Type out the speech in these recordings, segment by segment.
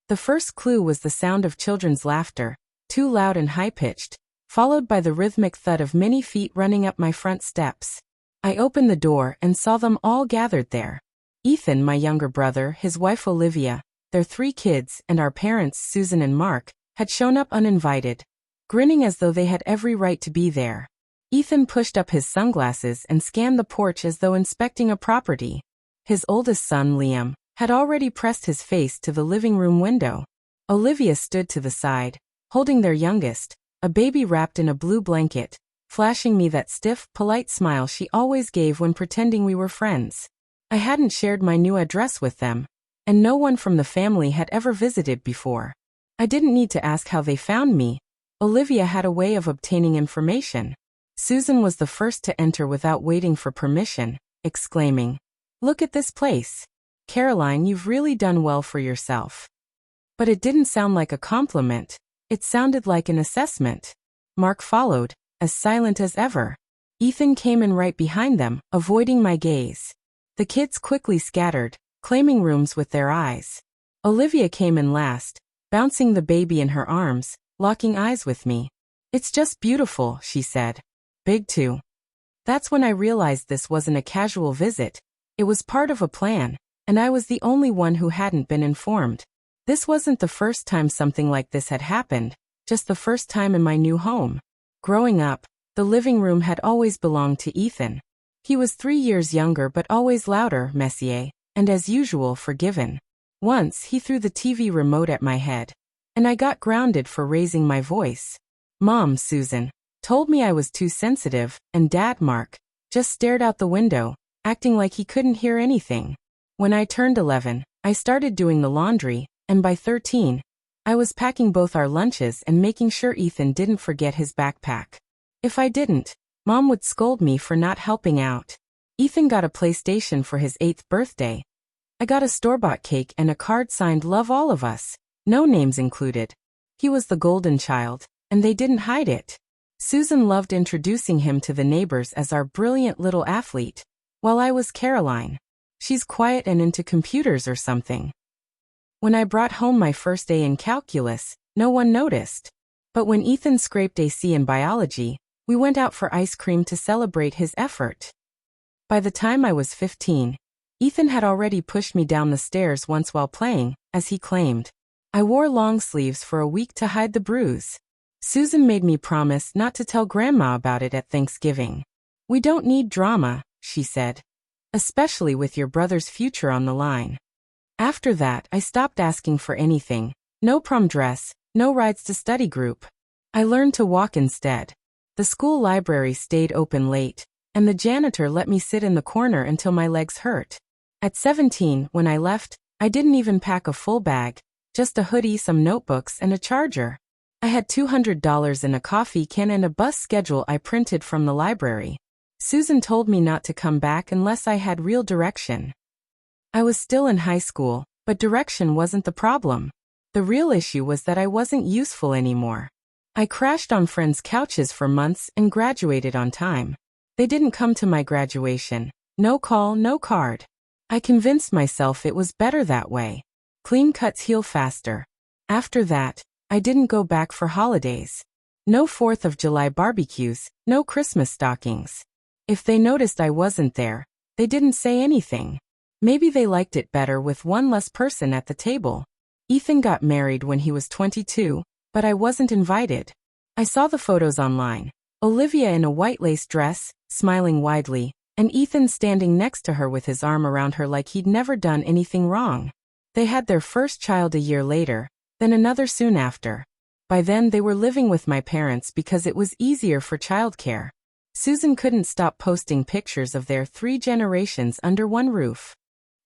The first clue was the sound of children's laughter, too loud and high-pitched, followed by the rhythmic thud of many feet running up my front steps. I opened the door and saw them all gathered there. Ethan, my younger brother, his wife Olivia, their 3 kids, and our parents, Susan and Mark, had shown up uninvited, grinning as though they had every right to be there. Ethan pushed up his sunglasses and scanned the porch as though inspecting a property. His oldest son, Liam, had already pressed his face to the living room window. Olivia stood to the side, holding their youngest, a baby wrapped in a blue blanket, flashing me that stiff, polite smile she always gave when pretending we were friends. I hadn't shared my new address with them, and no one from the family had ever visited before. I didn't need to ask how they found me. Olivia had a way of obtaining information. Susan was the first to enter without waiting for permission, exclaiming, "Look at this place. Caroline, you've really done well for yourself." But it didn't sound like a compliment. It sounded like an assessment. Mark followed, as silent as ever. Ethan came in right behind them, avoiding my gaze. The kids quickly scattered, claiming rooms with their eyes. Olivia came in last, bouncing the baby in her arms, locking eyes with me. "It's just beautiful," she said. "Big too." That's when I realized this wasn't a casual visit. It was part of a plan, and I was the only one who hadn't been informed. This wasn't the first time something like this had happened, just the first time in my new home. Growing up, the living room had always belonged to Ethan. He was 3 years younger but always louder, messier, and as usual forgiven. Once he threw the TV remote at my head, and I got grounded for raising my voice. Mom, Susan, told me I was too sensitive, and Dad, Mark, just stared out the window, acting like he couldn't hear anything. When I turned 11, I started doing the laundry, and by 13, I was packing both our lunches and making sure Ethan didn't forget his backpack. If I didn't, Mom would scold me for not helping out. Ethan got a PlayStation for his 8th birthday. I got a store-bought cake and a card signed "Love all of us," no names included. He was the golden child, and they didn't hide it. Susan loved introducing him to the neighbors as our brilliant little athlete, while I was Caroline. She's quiet and into computers or something. When I brought home my first A in calculus, no one noticed. But when Ethan scraped a C in biology, we went out for ice cream to celebrate his effort. By the time I was 15, Ethan had already pushed me down the stairs once while playing, as he claimed. I wore long sleeves for a week to hide the bruise. Susan made me promise not to tell Grandma about it at Thanksgiving. "We don't need drama," she said, "especially with your brother's future on the line." After that, I stopped asking for anything. No prom dress, no rides to study group. I learned to walk instead. The school library stayed open late, and the janitor let me sit in the corner until my legs hurt. At 17, when I left, I didn't even pack a full bag, just a hoodie, some notebooks, and a charger. I had $200 in a coffee can and a bus schedule I printed from the library. Susan told me not to come back unless I had real direction. I was still in high school, but direction wasn't the problem. The real issue was that I wasn't useful anymore. I crashed on friends' couches for months and graduated on time. They didn't come to my graduation. No call, no card. I convinced myself it was better that way. Clean cuts heal faster. After that, I didn't go back for holidays. No 4th of July barbecues, no Christmas stockings. If they noticed I wasn't there, they didn't say anything. Maybe they liked it better with one less person at the table. Ethan got married when he was 22, but I wasn't invited. I saw the photos online. Olivia in a white lace dress, smiling widely, and Ethan standing next to her with his arm around her like he'd never done anything wrong. They had their first child a year later, then another soon after. By then they were living with my parents because it was easier for childcare. Susan couldn't stop posting pictures of their 3 generations under one roof.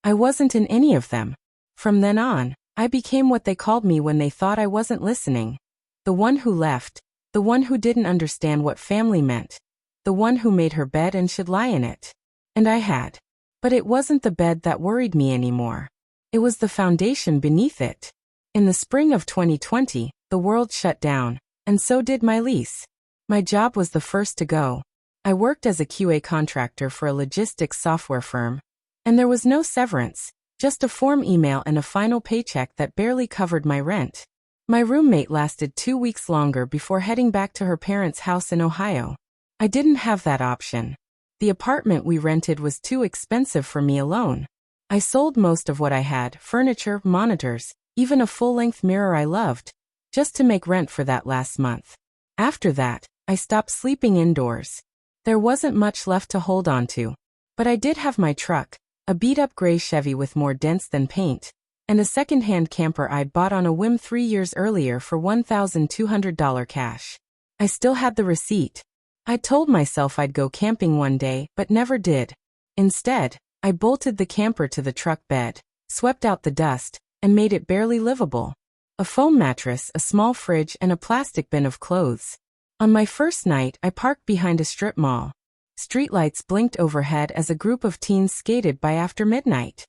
I wasn't in any of them. From then on, I became what they called me when they thought I wasn't listening. The one who left, the one who didn't understand what family meant, the one who made her bed and should lie in it. And I had. But it wasn't the bed that worried me anymore. It was the foundation beneath it. In the spring of 2020, the world shut down, and so did my lease. My job was the first to go. I worked as a QA contractor for a logistics software firm, and there was no severance, Just a form email and a final paycheck that barely covered my rent. My roommate lasted 2 weeks longer before heading back to her parents' house in Ohio. I didn't have that option. The apartment we rented was too expensive for me alone. I sold most of what I had, furniture, monitors, even a full-length mirror I loved, just to make rent for that last month. After that, I stopped sleeping indoors. There wasn't much left to hold on to. But I did have my truck, a beat-up gray Chevy with more dents than paint, and a second-hand camper I'd bought on a whim 3 years earlier for $1,200 cash. I still had the receipt. I told myself I'd go camping one day, but never did. Instead, I bolted the camper to the truck bed, swept out the dust, and made it barely livable. A foam mattress, a small fridge, and a plastic bin of clothes. On my first night, I parked behind a strip mall. Streetlights blinked overhead as a group of teens skated by after midnight.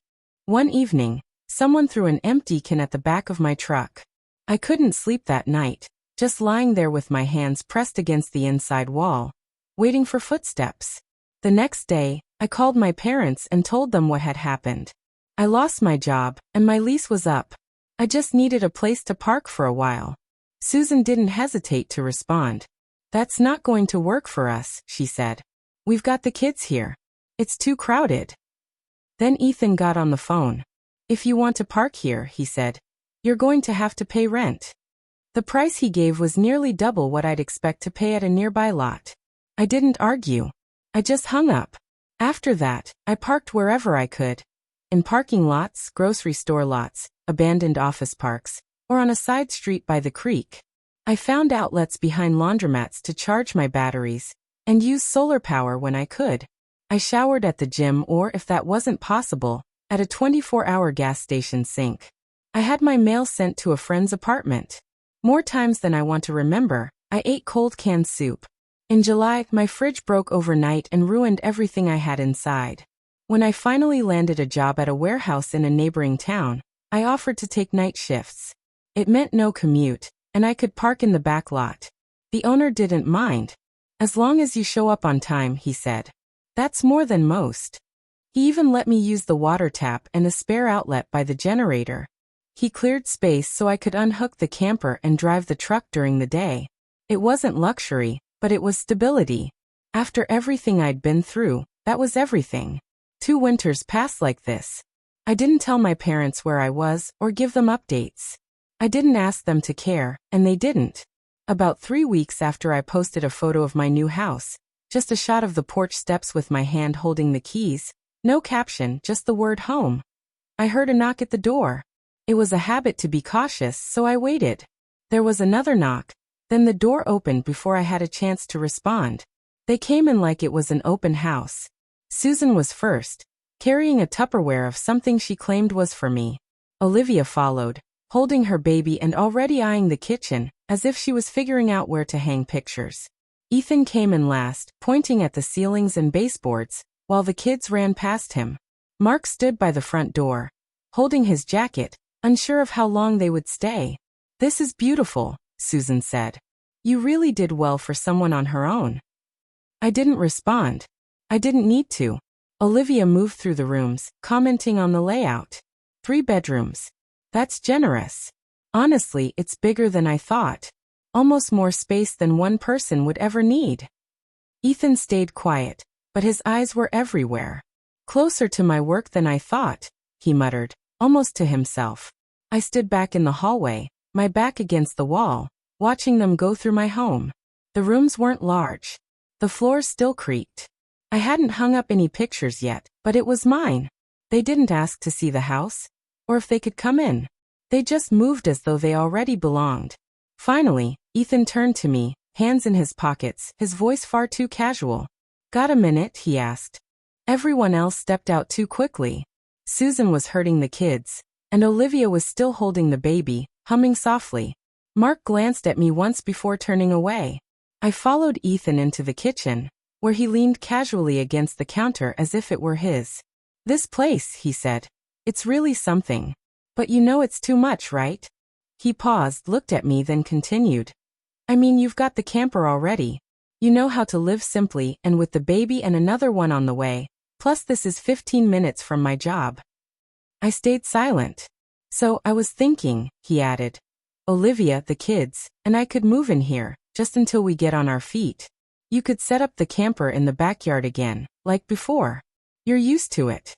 One evening, someone threw an empty can at the back of my truck. I couldn't sleep that night, just lying there with my hands pressed against the inside wall, waiting for footsteps. The next day, I called my parents and told them what had happened. I lost my job, and my lease was up. I just needed a place to park for a while. Susan didn't hesitate to respond. "That's not going to work for us," she said. "We've got the kids here. It's too crowded." Then Ethan got on the phone. "If you want to park here," he said, "you're going to have to pay rent." The price he gave was nearly double what I'd expect to pay at a nearby lot. I didn't argue. I just hung up. After that, I parked wherever I could. In parking lots, grocery store lots, abandoned office parks, or on a side street by the creek. I found outlets behind laundromats to charge my batteries, and used solar power when I could. I showered at the gym or, if that wasn't possible, at a 24-hour gas station sink. I had my mail sent to a friend's apartment. More times than I want to remember, I ate cold canned soup. In July, my fridge broke overnight and ruined everything I had inside. When I finally landed a job at a warehouse in a neighboring town, I offered to take night shifts. It meant no commute, and I could park in the back lot. The owner didn't mind. "As long as you show up on time," he said. "That's more than most." He even let me use the water tap and a spare outlet by the generator. He cleared space so I could unhook the camper and drive the truck during the day. It wasn't luxury, but it was stability. After everything I'd been through, that was everything. 2 winters passed like this. I didn't tell my parents where I was or give them updates. I didn't ask them to care, and they didn't. About 3 weeks after I posted a photo of my new house, just a shot of the porch steps with my hand holding the keys, no caption, just the word home, I heard a knock at the door. It was a habit to be cautious, so I waited. There was another knock. Then the door opened before I had a chance to respond. They came in like it was an open house. Susan was first, carrying a Tupperware of something she claimed was for me. Olivia followed, holding her baby and already eyeing the kitchen, as if she was figuring out where to hang pictures. Ethan came in last, pointing at the ceilings and baseboards, while the kids ran past him. Mark stood by the front door, holding his jacket, unsure of how long they would stay. "This is beautiful," Susan said. "You really did well for someone on her own." I didn't respond. I didn't need to. Olivia moved through the rooms, commenting on the layout. 3 bedrooms. That's generous. Honestly, it's bigger than I thought. Almost more space than one person would ever need. Ethan stayed quiet, but his eyes were everywhere. "Closer to my work than I thought," he muttered, almost to himself. I stood back in the hallway, my back against the wall, watching them go through my home. The rooms weren't large. The floors still creaked. I hadn't hung up any pictures yet, but it was mine. They didn't ask to see the house, or if they could come in. They just moved as though they already belonged. Finally, Ethan turned to me, hands in his pockets, his voice far too casual. "Got a minute?" he asked. Everyone else stepped out too quickly. Susan was herding the kids, and Olivia was still holding the baby, humming softly. Mark glanced at me once before turning away. I followed Ethan into the kitchen, where he leaned casually against the counter as if it were his. "This place," he said. "It's really something. But you know it's too much, right?" He paused, looked at me, then continued. "I mean, you've got the camper already. You know how to live simply, and with the baby and another one on the way, plus this is 15 minutes from my job." I stayed silent. So, I was thinking, he added. Olivia, the kids, and I could move in here, just until we get on our feet. You could set up the camper in the backyard again, like before. You're used to it.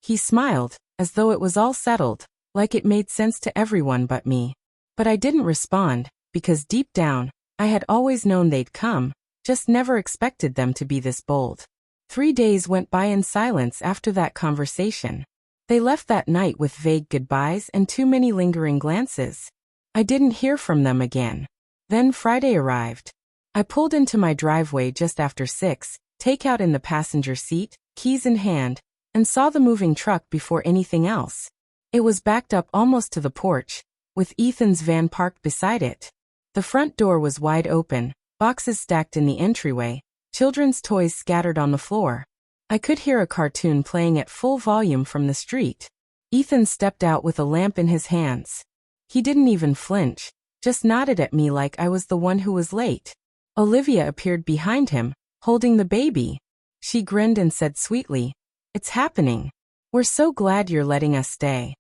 He smiled, as though it was all settled, like it made sense to everyone but me. But I didn't respond, because deep down, I had always known they'd come, just never expected them to be this bold. 3 days went by in silence after that conversation. They left that night with vague goodbyes and too many lingering glances. I didn't hear from them again. Then Friday arrived. I pulled into my driveway just after 6, takeout in the passenger seat, keys in hand, and saw the moving truck before anything else. It was backed up almost to the porch, with Ethan's van parked beside it. The front door was wide open, boxes stacked in the entryway, children's toys scattered on the floor. I could hear a cartoon playing at full volume from the street. Ethan stepped out with a lamp in his hands. He didn't even flinch, just nodded at me like I was the one who was late. Olivia appeared behind him, holding the baby. She grinned and said sweetly, "It's happening. We're so glad you're letting us stay."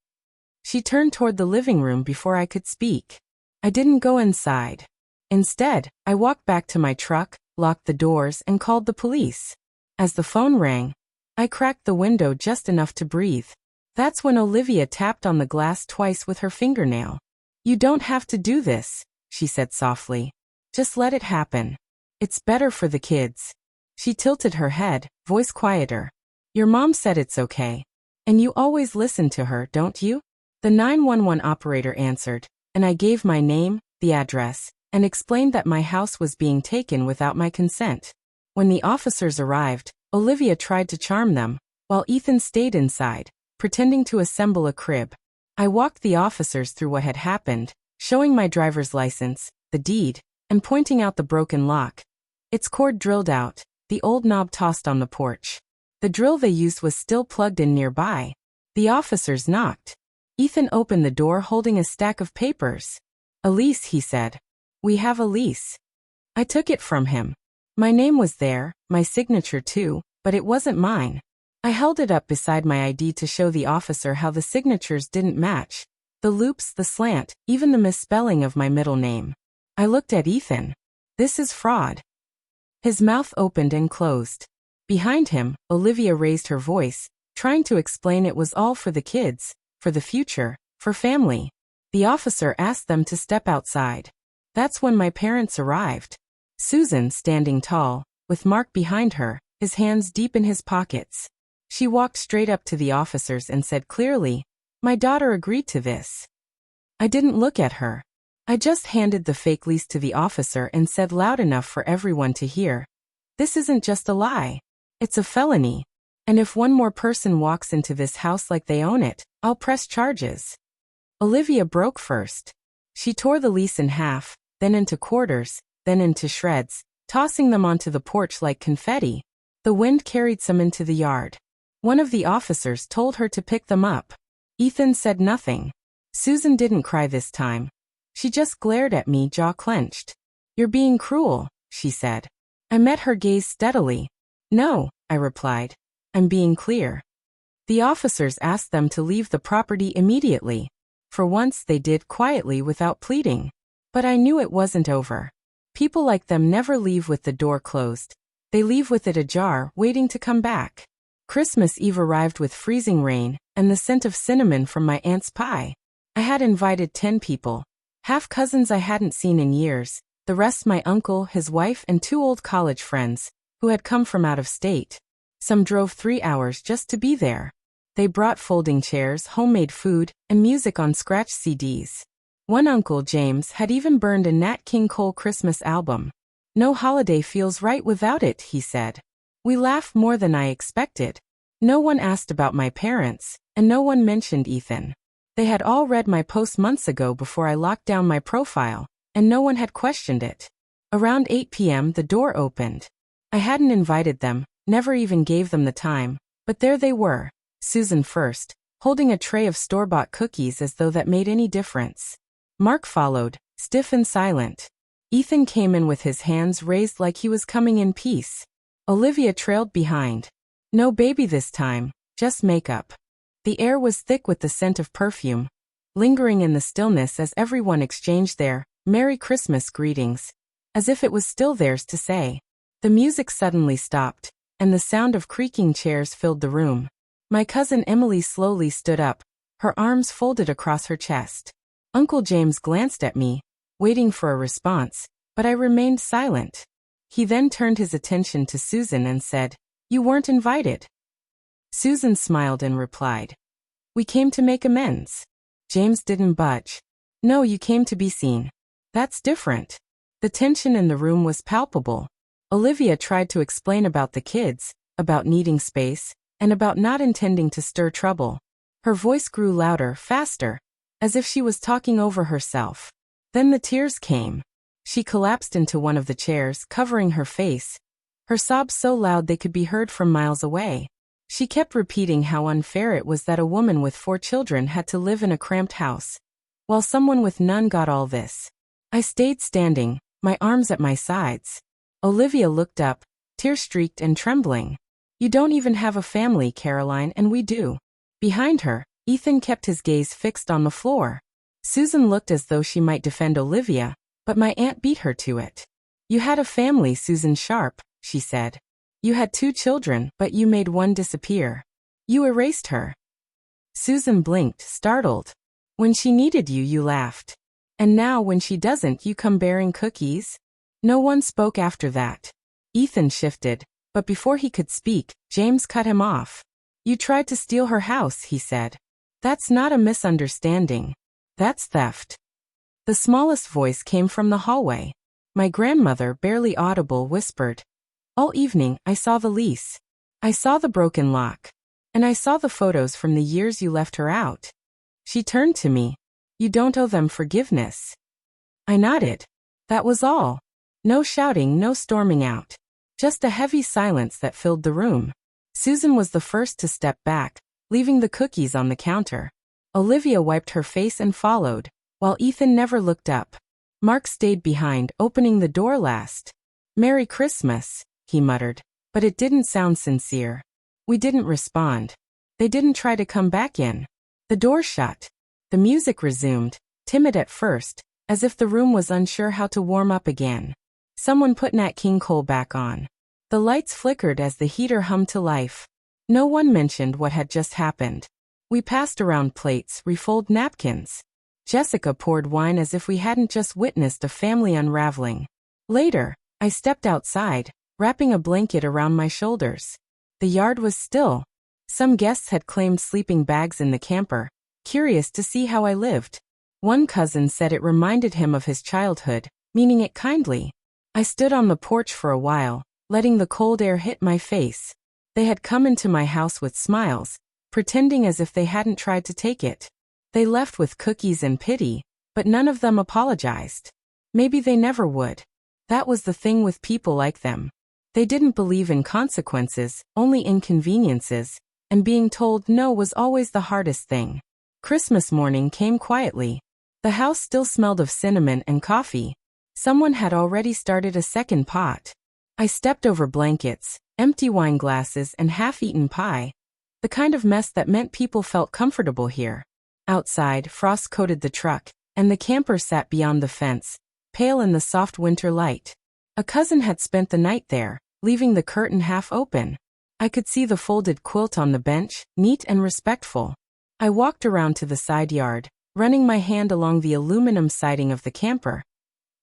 She turned toward the living room before I could speak. I didn't go inside. Instead, I walked back to my truck, locked the doors, and called the police. As the phone rang, I cracked the window just enough to breathe. That's when Olivia tapped on the glass twice with her fingernail. "You don't have to do this," she said softly. "Just let it happen. It's better for the kids." She tilted her head, voice quieter. "Your mom said it's okay. And you always listen to her, don't you?" The 911 operator answered, and I gave my name, the address, and explained that my house was being taken without my consent. When the officers arrived, Olivia tried to charm them, while Ethan stayed inside, pretending to assemble a crib. I walked the officers through what had happened, showing my driver's license, the deed, and pointing out the broken lock. Its cord drilled out, the old knob tossed on the porch. The drill they used was still plugged in nearby. The officers knocked. Ethan opened the door holding a stack of papers. "A lease," he said. "We have a lease." I took it from him. My name was there, my signature too, but it wasn't mine. I held it up beside my ID to show the officer how the signatures didn't match. The loops, the slant, even the misspelling of my middle name. I looked at Ethan. "This is fraud." His mouth opened and closed. Behind him, Olivia raised her voice, trying to explain it was all for the kids, for the future, for family. The officer asked them to step outside. That's when my parents arrived. Susan, standing tall, with Mark behind her, his hands deep in his pockets. She walked straight up to the officers and said clearly, "My daughter agreed to this." I didn't look at her. I just handed the fake lease to the officer and said loud enough for everyone to hear, "This isn't just a lie. It's a felony. And if one more person walks into this house like they own it, I'll press charges." Olivia broke first. She tore the lease in half, then into quarters, then into shreds, tossing them onto the porch like confetti. The wind carried some into the yard. One of the officers told her to pick them up. Ethan said nothing. Susan didn't cry this time. She just glared at me, jaw clenched. "You're being cruel," she said. I met her gaze steadily. "No," I replied. "I'm being clear." The officers asked them to leave the property immediately. For once they did quietly without pleading. But I knew it wasn't over. People like them never leave with the door closed. They leave with it ajar, waiting to come back. Christmas Eve arrived with freezing rain and the scent of cinnamon from my aunt's pie. I had invited 10 people. Half cousins I hadn't seen in years, the rest my uncle, his wife, and 2 old college friends, who had come from out of state. Some drove 3 hours just to be there. They brought folding chairs, homemade food, and music on scratch CDs. One uncle, James, had even burned a Nat King Cole Christmas album. "No holiday feels right without it," he said. We laughed more than I expected. No one asked about my parents, and no one mentioned Ethan. They had all read my post months ago before I locked down my profile, and no one had questioned it. Around 8 p.m. the door opened. I hadn't invited them, never even gave them the time, but there they were, Susan first, holding a tray of store-bought cookies as though that made any difference. Mark followed, stiff and silent. Ethan came in with his hands raised like he was coming in peace. Olivia trailed behind. No baby this time, just makeup. The air was thick with the scent of perfume, lingering in the stillness as everyone exchanged their Merry Christmas greetings, as if it was still theirs to say. The music suddenly stopped, and the sound of creaking chairs filled the room. My cousin Emily slowly stood up, her arms folded across her chest. Uncle James glanced at me, waiting for a response, but I remained silent. He then turned his attention to Susan and said, "You weren't invited." Susan smiled and replied, "We came to make amends." James didn't budge. "No, you came to be seen. That's different." The tension in the room was palpable. Olivia tried to explain about the kids, about needing space, and about not intending to stir trouble. Her voice grew louder, faster, as if she was talking over herself. Then the tears came. She collapsed into one of the chairs, covering her face, her sobs so loud they could be heard from miles away. She kept repeating how unfair it was that a woman with 4 children had to live in a cramped house, while someone with none got all this. I stayed standing, my arms at my sides. Olivia looked up, tear-streaked and trembling. "You don't even have a family, Caroline, and we do." Behind her, Ethan kept his gaze fixed on the floor. Susan looked as though she might defend Olivia, but my aunt beat her to it. "You had a family, Susan Sharp," she said. "You had 2 children, but you made one disappear. You erased her." Susan blinked, startled. "When she needed you, you laughed. And now when she doesn't, you come bearing cookies?" No one spoke after that. Ethan shifted, but before he could speak, James cut him off. "You tried to steal her house," he said. "That's not a misunderstanding. That's theft." The smallest voice came from the hallway. My grandmother, barely audible, whispered, "All evening, I saw the lease. I saw the broken lock. And I saw the photos from the years you left her out." She turned to me. "You don't owe them forgiveness." I nodded. That was all. No shouting, no storming out. Just a heavy silence that filled the room. Susan was the first to step back, leaving the cookies on the counter. Olivia wiped her face and followed, while Ethan never looked up. Mark stayed behind, opening the door last. "Merry Christmas," he muttered, but it didn't sound sincere. We didn't respond. They didn't try to come back in. The door shut. The music resumed, timid at first, as if the room was unsure how to warm up again. Someone put Nat King Cole back on. The lights flickered as the heater hummed to life. No one mentioned what had just happened. We passed around plates, refolded napkins. Jessica poured wine as if we hadn't just witnessed a family unraveling. Later, I stepped outside, wrapping a blanket around my shoulders. The yard was still. Some guests had claimed sleeping bags in the camper, curious to see how I lived. One cousin said it reminded him of his childhood, meaning it kindly. I stood on the porch for a while, letting the cold air hit my face. They had come into my house with smiles, pretending as if they hadn't tried to take it. They left with cookies and pity, but none of them apologized. Maybe they never would. That was the thing with people like them. They didn't believe in consequences, only inconveniences, and being told no was always the hardest thing. Christmas morning came quietly. The house still smelled of cinnamon and coffee. Someone had already started a second pot. I stepped over blankets, empty wine glasses, and half-eaten pie. The kind of mess that meant people felt comfortable here. Outside, frost coated the truck, and the camper sat beyond the fence, pale in the soft winter light. A cousin had spent the night there, leaving the curtain half open. I could see the folded quilt on the bench, neat and respectful. I walked around to the side yard, running my hand along the aluminum siding of the camper.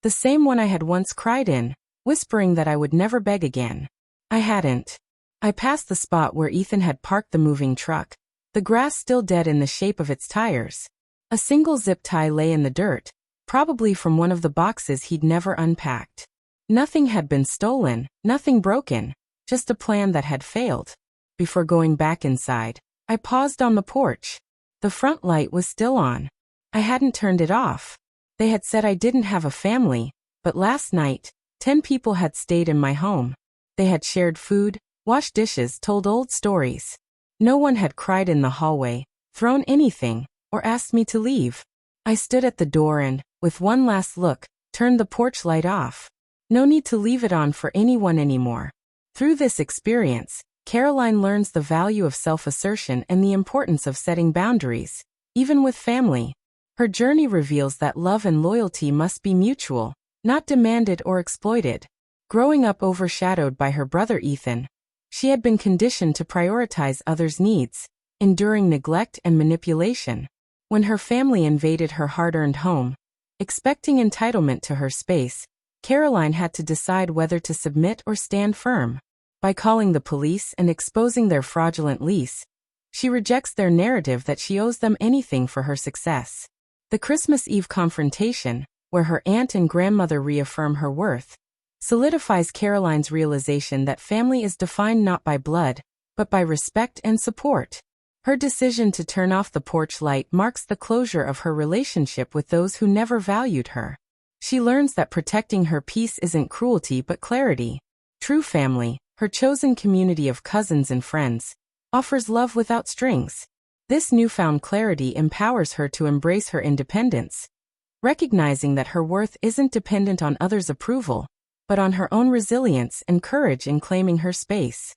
The same one I had once cried in, whispering that I would never beg again. I hadn't. I passed the spot where Ethan had parked the moving truck, the grass still dead in the shape of its tires. A single zip tie lay in the dirt, probably from one of the boxes he'd never unpacked. Nothing had been stolen, nothing broken, just a plan that had failed. Before going back inside, I paused on the porch. The front light was still on. I hadn't turned it off. They had said I didn't have a family, but last night, 10 people had stayed in my home. They had shared food, washed dishes, told old stories. No one had cried in the hallway, thrown anything, or asked me to leave. I stood at the door and, with one last look, turned the porch light off. No need to leave it on for anyone anymore. Through this experience, Caroline learns the value of self-assertion and the importance of setting boundaries, even with family. Her journey reveals that love and loyalty must be mutual, not demanded or exploited. Growing up overshadowed by her brother Ethan, she had been conditioned to prioritize others' needs, enduring neglect and manipulation. When her family invaded her hard-earned home, expecting entitlement to her space, Caroline had to decide whether to submit or stand firm. By calling the police and exposing their fraudulent lease, she rejects their narrative that she owes them anything for her success. The Christmas Eve confrontation, where her aunt and grandmother reaffirm her worth, solidifies Caroline's realization that family is defined not by blood, but by respect and support. Her decision to turn off the porch light marks the closure of her relationship with those who never valued her. She learns that protecting her peace isn't cruelty but clarity. True family, her chosen community of cousins and friends, offers love without strings. This newfound clarity empowers her to embrace her independence, recognizing that her worth isn't dependent on others' approval, but on her own resilience and courage in claiming her space.